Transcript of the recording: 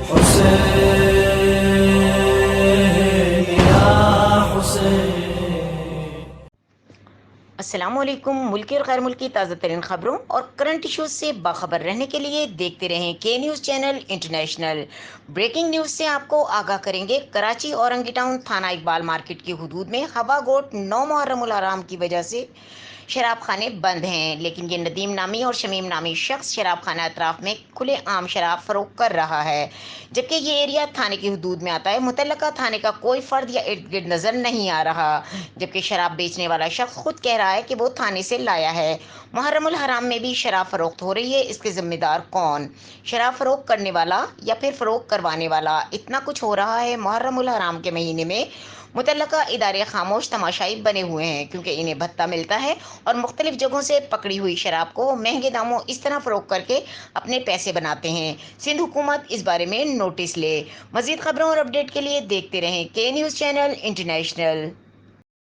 حسین یا حسین۔ السلام علیکم۔ ملکی اور غیر ملکی تازہ ترین خبروں اور کرنٹ ایشوز سے باخبر رہنے کے لیے دیکھتے رہیں کے news channel international. Breaking news سے آپ کو آگاہ کریں گے۔ کراچی اورنگی ٹاؤن تھانہ اقبال مارکیٹ کی حدود میں ہوا گوٹ 9 محرم الحرام کی وجہ سے شراب خانے بند ہیں، لیکن یہ ندیم نامی اور شمیم نامی شخص شراب خانہ اطراف میں کھلے عام شراب فروخت کر رہا ہے، جبکہ یہ ایریا تھانے کی حدود میں آتا ہے۔ متعلقہ تھانے کا کوئی فرد یا ارد گرد نظر نہیں آ رہا، جبکہ شراب بیچنے والا شخص خود کہہ رہا ہے کہ وہ تھانے سے لایا ہے۔ محرم الحرام میں بھی شراب فروخت ہو رہی ہے، اس کے ذمہ دار کون؟ شراب فروخت کرنے والا یا پھر فروخت کروانے والا؟ اتنا کچھ ہو رہا ہے محرم الحرام کے مہینے میں۔ متعلقہ ادارے خاموش تماشائی بنے ہوئے ہیں، کیونکہ انہیں بھتہ ملتا ہے اور مختلف جگہوں سے پکڑی ہوئی شراب کو مہنگے داموں اس طرح فروخت کر کے اپنے پیسے بناتے ہیں۔ سندھ حکومت اس بارے میں نوٹس لے۔ مزید خبروں اور اپڈیٹ کے لیے دیکھتے رہیں کے نیوز چینل انٹرنیشنل۔